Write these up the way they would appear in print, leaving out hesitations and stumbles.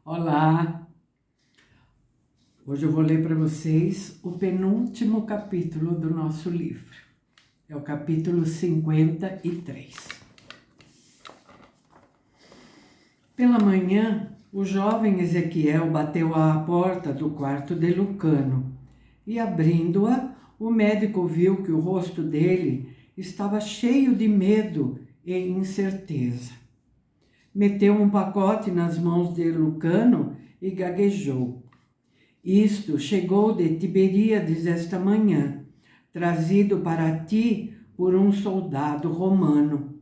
Olá! Hoje eu vou ler para vocês o penúltimo capítulo do nosso livro. É o capítulo 53. Pela manhã, o jovem Ezequiel bateu à porta do quarto de Lucano e, abrindo-a, o médico viu que o rosto dele estava cheio de medo e incerteza. Meteu um pacote nas mãos de Lucano e gaguejou. Isto chegou de Tiberíades esta manhã, trazido para ti por um soldado romano.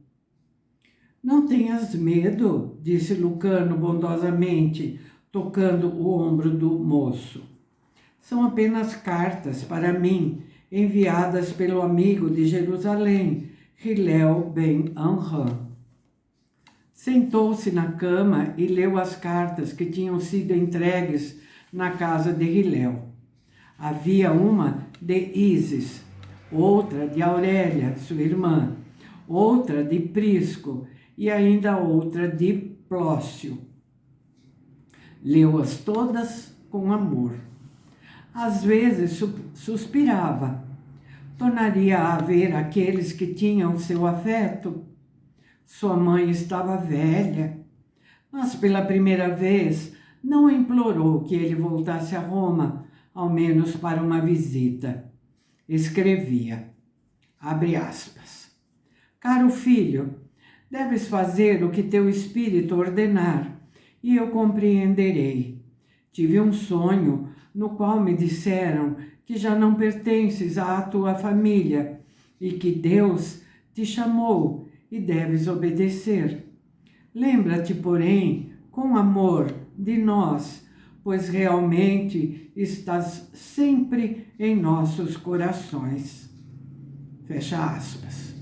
Não tenhas medo, disse Lucano bondosamente, tocando o ombro do moço. São apenas cartas para mim, enviadas pelo amigo de Jerusalém, Hilel ben Amram. Sentou-se na cama e leu as cartas que tinham sido entregues na casa de Hilel. Havia uma de Ísis, outra de Aurélia, sua irmã, outra de Prisco e ainda outra de Plócio. Leu-as todas com amor. Às vezes suspirava. Tornaria a ver aqueles que tinham seu afeto? Sua mãe estava velha, mas pela primeira vez não implorou que ele voltasse a Roma, ao menos para uma visita. Escrevia, abre aspas, caro filho, deves fazer o que teu espírito ordenar, e eu compreenderei. Tive um sonho no qual me disseram que já não pertences à tua família e que Deus te chamou e deves obedecer. Lembra-te, porém, com amor de nós, pois realmente estás sempre em nossos corações. Fecha aspas.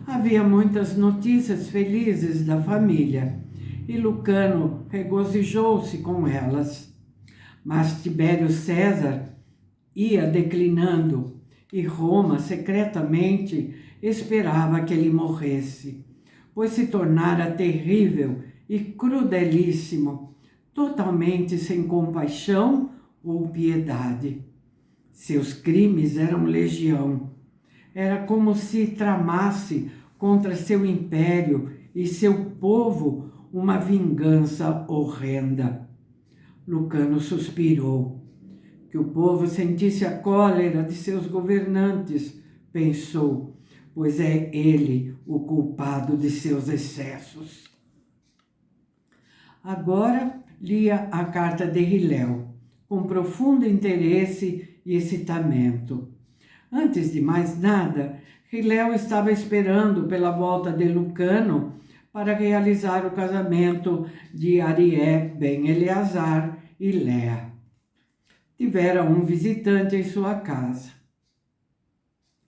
Havia muitas notícias felizes da família, e Lucano regozijou-se com elas. Mas Tibério César ia declinando, e Roma secretamente esperava que ele morresse, pois se tornara terrível e crudelíssimo, totalmente sem compaixão ou piedade. Seus crimes eram legião. Era como se tramasse contra seu império e seu povo uma vingança horrenda. Lucano suspirou. Que o povo sentisse a cólera de seus governantes, pensou, pois é ele o culpado de seus excessos. Agora lia a carta de Hilel, com profundo interesse e excitamento. Antes de mais nada, Hilel estava esperando pela volta de Lucano para realizar o casamento de Arié ben Eleazar e Léa. Tivera um visitante em sua casa.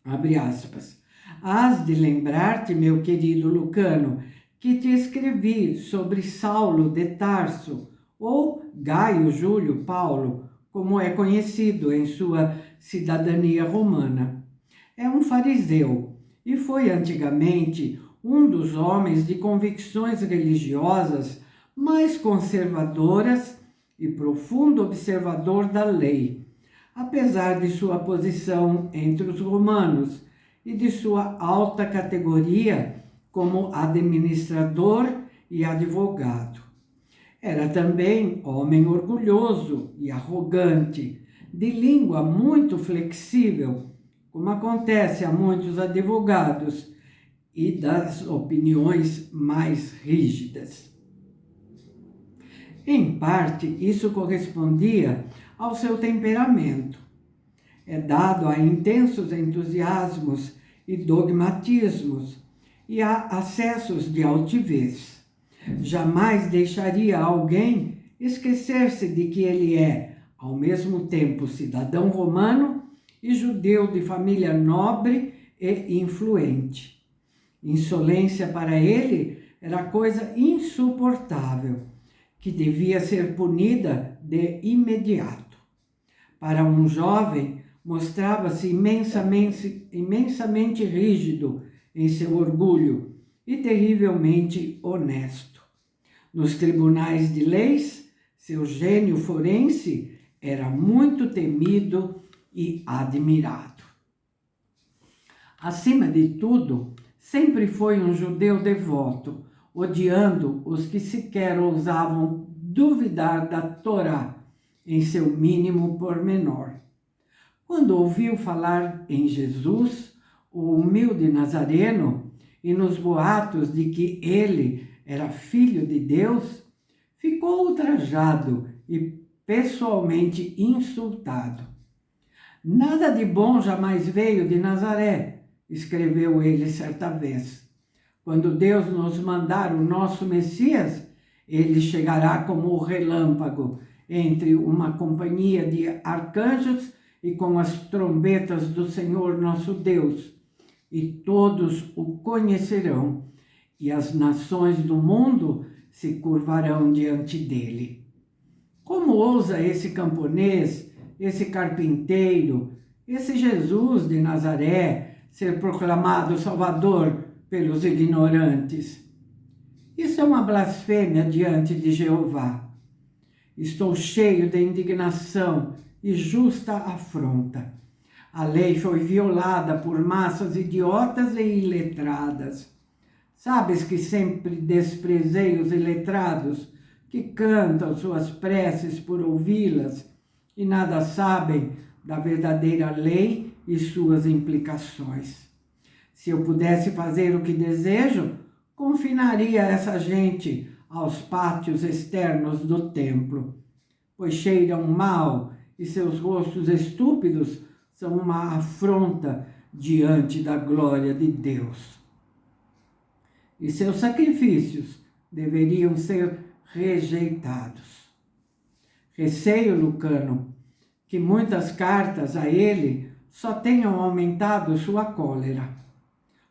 Abre aspas. Hás de lembrar-te, meu querido Lucano, que te escrevi sobre Saulo de Tarso, ou Gaio Júlio Paulo, como é conhecido em sua cidadania romana. É um fariseu e foi antigamente um dos homens de convicções religiosas mais conservadoras e profundo observador da lei, apesar de sua posição entre os romanos e de sua alta categoria como administrador e advogado. Era também homem orgulhoso e arrogante, de língua muito flexível, como acontece a muitos advogados, e das opiniões mais rígidas. Em parte, isso correspondia ao seu temperamento. É dado a intensos entusiasmos e dogmatismos e a acessos de altivez. Jamais deixaria alguém esquecer-se de que ele é, ao mesmo tempo, cidadão romano e judeu de família nobre e influente. Insolência para ele era coisa insuportável, que devia ser punida de imediato. Para um jovem, mostrava-se imensamente rígido em seu orgulho e terrivelmente honesto. Nos tribunais de leis, seu gênio forense era muito temido e admirado. Acima de tudo, sempre foi um judeu devoto, odiando os que sequer ousavam duvidar da Torá em seu mínimo pormenor. Quando ouviu falar em Jesus, o humilde Nazareno, e nos boatos de que ele era filho de Deus, ficou ultrajado e pessoalmente insultado. Nada de bom jamais veio de Nazaré, escreveu ele certa vez. Quando Deus nos mandar o nosso Messias, ele chegará como o relâmpago entre uma companhia de arcanjos e com as trombetas do Senhor nosso Deus, e todos o conhecerão, e as nações do mundo se curvarão diante dele. Como ousa esse camponês, esse carpinteiro, esse Jesus de Nazaré ser proclamado Salvador pelos ignorantes? Isso é uma blasfêmia diante de Jeová. Estou cheio de indignação e justa afronta. A lei foi violada por massas idiotas e iletradas. Sabes que sempre desprezei os iletrados, que cantam suas preces por ouvi-las e nada sabem da verdadeira lei e suas implicações. Se eu pudesse fazer o que desejo, confinaria essa gente aos pátios externos do templo, pois cheiram mal e seus rostos estúpidos são uma afronta diante da glória de Deus. E seus sacrifícios deveriam ser rejeitados. Receio, Lucano, que muitas cartas a ele só tenham aumentado sua cólera.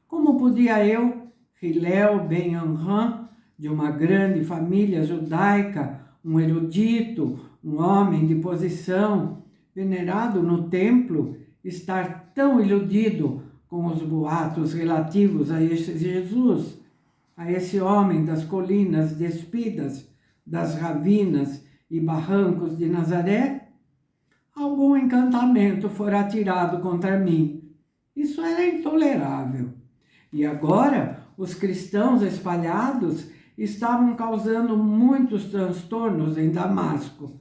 Como podia eu, Hillel ben Amram, de uma grande família judaica, um erudito, um homem de posição, venerado no templo, estar tão iludido com os boatos relativos a esse Jesus, a esse homem das colinas despidas, das ravinas e barrancos de Nazaré? Algum encantamento fora atirado contra mim. Isso era intolerável. E agora, os cristãos espalhados estavam causando muitos transtornos em Damasco,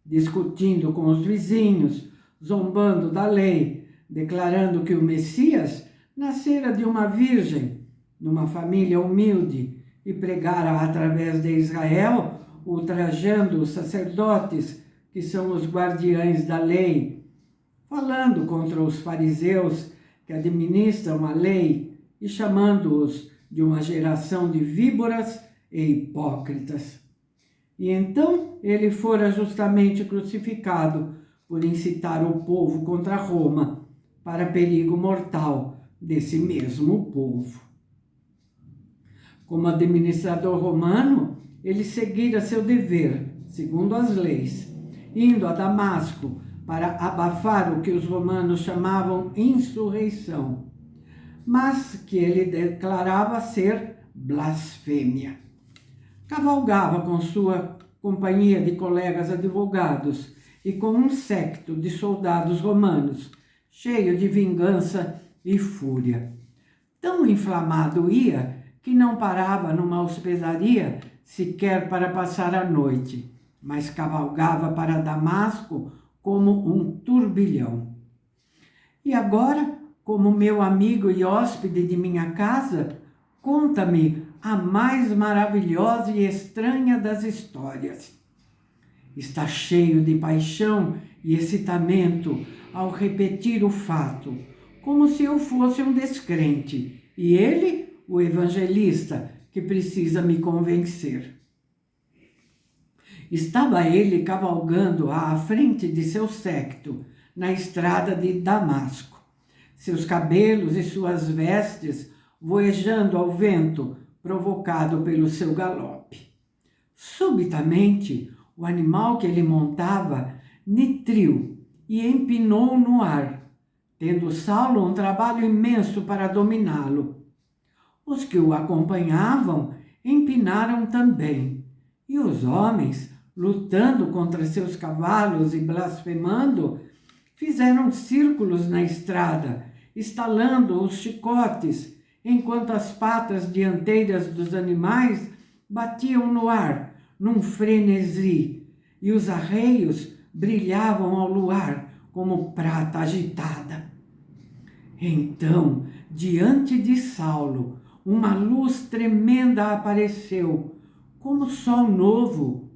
discutindo com os vizinhos, zombando da lei, declarando que o Messias nascera de uma virgem, numa família humilde, e pregara através de Israel, ultrajando os sacerdotes, que são os guardiães da lei, falando contra os fariseus que administram a lei e chamando-os de uma geração de víboras e hipócritas. E então ele fora justamente crucificado por incitar o povo contra Roma, para perigo mortal desse mesmo povo. Como administrador romano, ele seguira seu dever, segundo as leis, indo a Damasco para abafar o que os romanos chamavam insurreição, mas que ele declarava ser blasfêmia. Cavalgava com sua companhia de colegas advogados e com um séquito de soldados romanos, cheio de vingança e fúria. Tão inflamado ia que não parava numa hospedaria sequer para passar a noite, mas cavalgava para Damasco como um turbilhão. E agora, como meu amigo e hóspede de minha casa, conta-me a mais maravilhosa e estranha das histórias. Está cheio de paixão e excitamento ao repetir o fato, como se eu fosse um descrente, e ele, o evangelista, que precisa me convencer. Estava ele cavalgando à frente de seu séquito, na estrada de Damasco, seus cabelos e suas vestes voejando ao vento, provocado pelo seu galope. Subitamente, o animal que ele montava nitriu e empinou no ar, tendo Saulo um trabalho imenso para dominá-lo. Os que o acompanhavam empinaram também, E os homens, lutando contra seus cavalos e blasfemando, fizeram círculos na estrada, estalando os chicotes, enquanto as patas dianteiras dos animais batiam no ar, num frenesi, e os arreios brilhavam ao luar como prata agitada. Então, diante de Saulo, uma luz tremenda apareceu, como sol novo,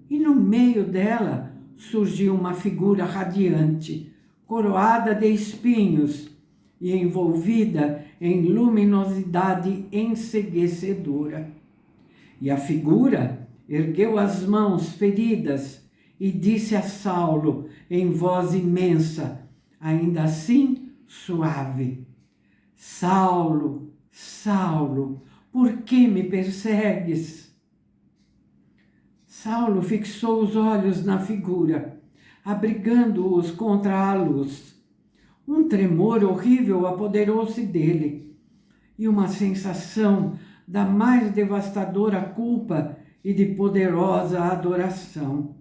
e no meio dela surgiu uma figura radiante, coroada de espinhos e envolvida em luminosidade enceguecedora. E a figura ergueu as mãos feridas e disse a Saulo, em voz imensa, ainda assim suave: Saulo, Saulo, por que me persegues? Saulo fixou os olhos na figura, abrigando-os contra a luz. Um tremor horrível apoderou-se dele, e uma sensação da mais devastadora culpa e de poderosa adoração.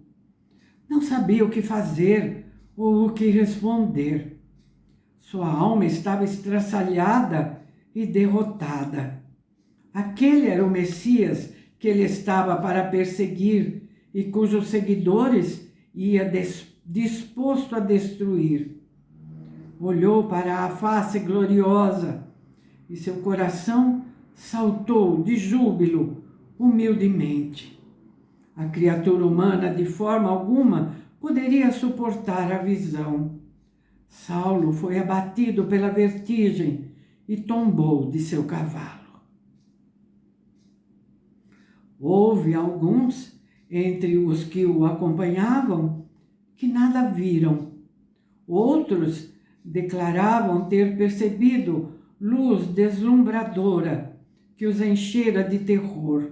Não sabia o que fazer ou o que responder. Sua alma estava estraçalhada e derrotada. Aquele era o Messias que ele estava para perseguir e cujos seguidores ia disposto a destruir. Olhou para a face gloriosa e seu coração saltou de júbilo humildemente. A criatura humana, de forma alguma, poderia suportar a visão. Saulo foi abatido pela vertigem e tombou de seu cavalo. Houve alguns entre os que o acompanhavam que nada viram. Outros declaravam ter percebido luz deslumbradora que os enchera de terror.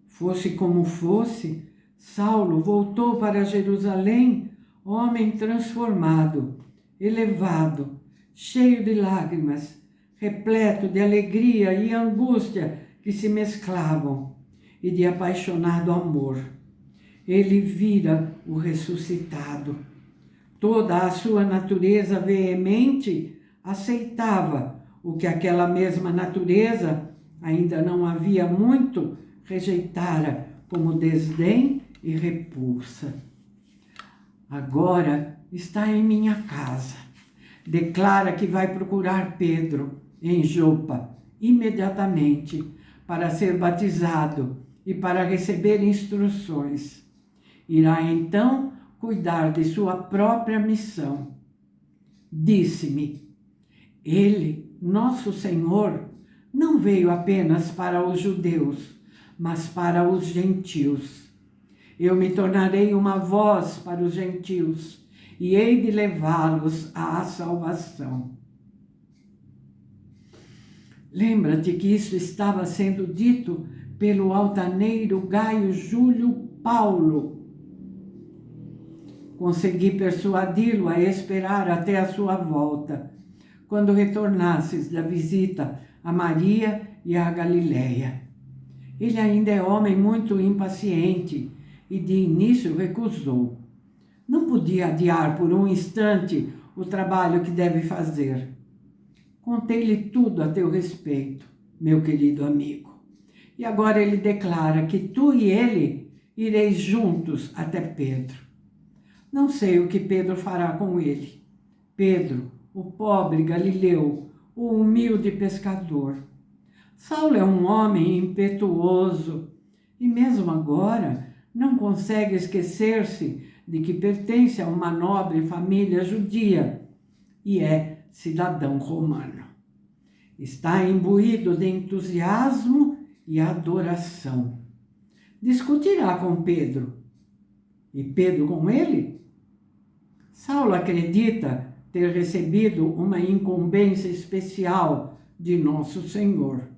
Fosse como fosse, Saulo voltou para Jerusalém, homem transformado, elevado, cheio de lágrimas, repleto de alegria e angústia que se mesclavam, e de apaixonado amor. Ele vira o ressuscitado. Toda a sua natureza veemente aceitava o que aquela mesma natureza, ainda não havia muito, rejeitara como desdém e repulsa. Agora está em minha casa. Declara que vai procurar Pedro em Jopa imediatamente para ser batizado e para receber instruções. Irá então cuidar de sua própria missão. Disse-me: ele, nosso Senhor, não veio apenas para os judeus, mas para os gentios. Eu me tornarei uma voz para os gentios e hei de levá-los à salvação. Lembra-te que isso estava sendo dito pelo altaneiro Gaio Júlio Paulo. Consegui persuadi-lo a esperar até a sua volta, quando retornasses da visita a Maria e a Galileia. Ele ainda é homem muito impaciente e de início recusou. Não podia adiar por um instante o trabalho que deve fazer. Contei-lhe tudo a teu respeito, meu querido amigo. E agora ele declara que tu e ele ireis juntos até Pedro. Não sei o que Pedro fará com ele. Pedro, o pobre Galileu, o humilde pescador. Saulo é um homem impetuoso e mesmo agora não consegue esquecer-se de que pertence a uma nobre família judia e é cidadão romano. Está imbuído de entusiasmo e adoração. Discutirá com Pedro. E Pedro com ele? Saulo acredita ter recebido uma incumbência especial de Nosso Senhor.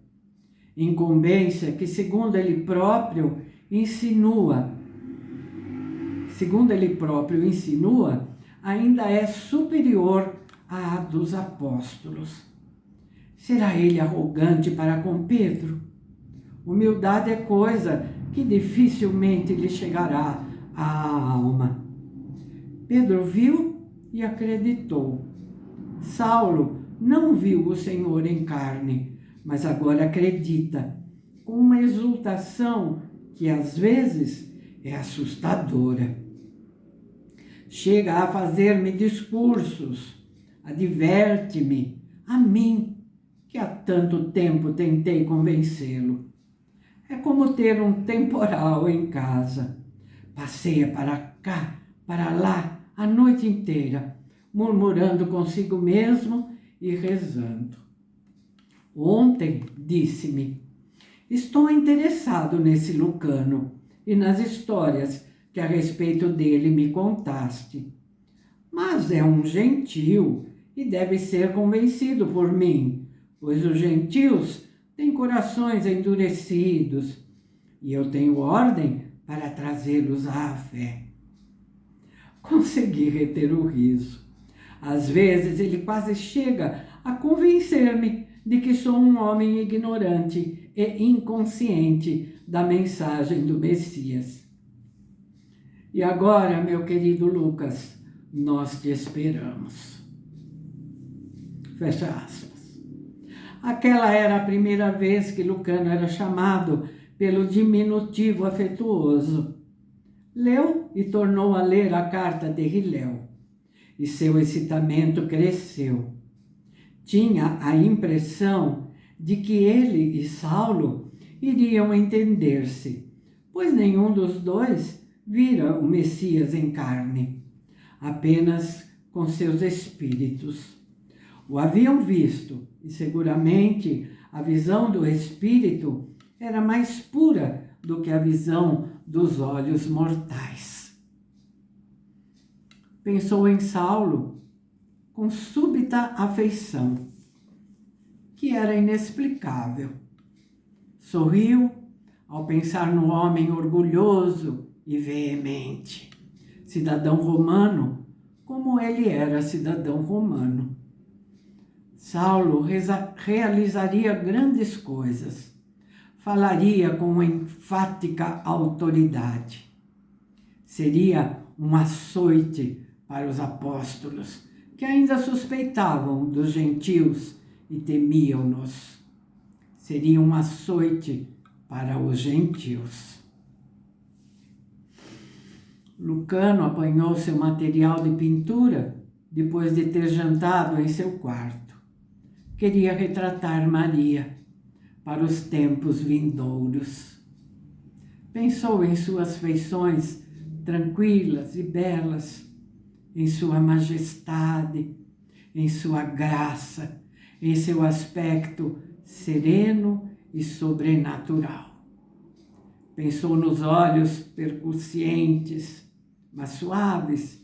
Incumbência que, segundo ele próprio insinua, ainda é superior à dos apóstolos. Será ele arrogante para com Pedro? Humildade é coisa que dificilmente lhe chegará à alma. Pedro viu e acreditou. Saulo não viu o Senhor em carne, mas agora acredita, com uma exultação que às vezes é assustadora. Chega a fazer-me discursos, adverte-me, a mim, que há tanto tempo tentei convencê-lo. É como ter um temporal em casa. Passeia para cá, para lá, a noite inteira, murmurando consigo mesmo e rezando. Ontem disse-me: estou interessado nesse Lucano e nas histórias que a respeito dele me contaste. Mas é um gentil e deve ser convencido por mim, pois os gentios têm corações endurecidos e eu tenho ordem para trazê-los à fé. Consegui reter o riso. Às vezes ele quase chega a convencer-me de que sou um homem ignorante e inconsciente da mensagem do Messias. E agora, meu querido Lucas, nós te esperamos. Fecha aspas. Aquela era a primeira vez que Lucano era chamado pelo diminutivo afetuoso. Leu e tornou a ler a carta de Hilel, e seu excitamento cresceu. Tinha a impressão de que ele e Saulo iriam entender-se, pois nenhum dos dois vira o Messias em carne, apenas com seus espíritos. O haviam visto, e seguramente a visão do espírito era mais pura do que a visão dos olhos mortais. Pensou em Saulo com súbita afeição, que era inexplicável. Sorriu ao pensar no homem orgulhoso e veemente, cidadão romano, como ele era cidadão romano. Saulo realizaria grandes coisas, falaria com enfática autoridade. Seria um açoite para os apóstolos, que ainda suspeitavam dos gentios e temiam-nos. Seria um açoite para os gentios. Lucano apanhou seu material de pintura depois de ter jantado em seu quarto. Queria retratar Maria para os tempos vindouros. Pensou em suas feições tranquilas e belas, em sua majestade, em sua graça, em seu aspecto sereno e sobrenatural. Pensou nos olhos percussientes, mas suaves,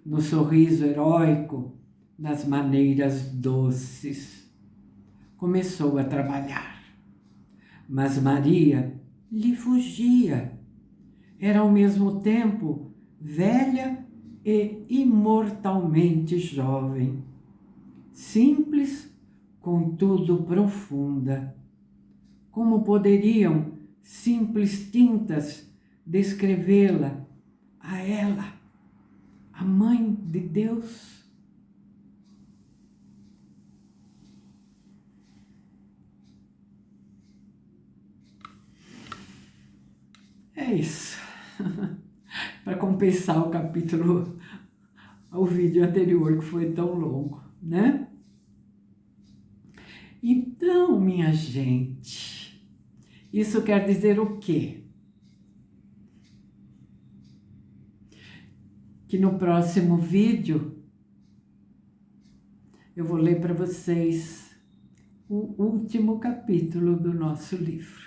no sorriso heróico, nas maneiras doces. Começou a trabalhar, mas Maria lhe fugia. Era ao mesmo tempo velha e imortalmente jovem, simples, contudo profunda. Como poderiam simples tintas descrevê-la, a ela, a Mãe de Deus? É isso. Para compensar o capítulo, o vídeo anterior que foi tão longo, né? Então, minha gente, isso quer dizer o quê? Que no próximo vídeo eu vou ler para vocês o último capítulo do nosso livro.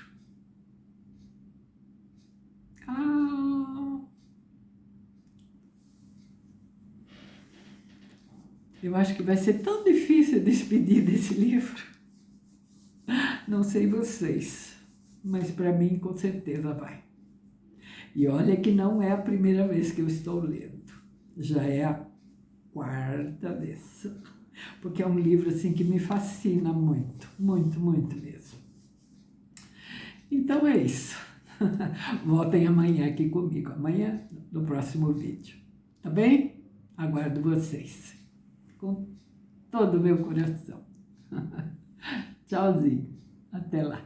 Eu acho que vai ser tão difícil despedir desse livro. Não sei vocês, mas para mim com certeza vai. E olha que não é a primeira vez que eu estou lendo. Já é a quarta vez. Porque é um livro assim que me fascina muito, muito, muito mesmo. Então é isso. Voltem amanhã aqui comigo, amanhã no próximo vídeo. Tá bem? Aguardo vocês. Com todo o meu coração. Tchauzinho. Até lá.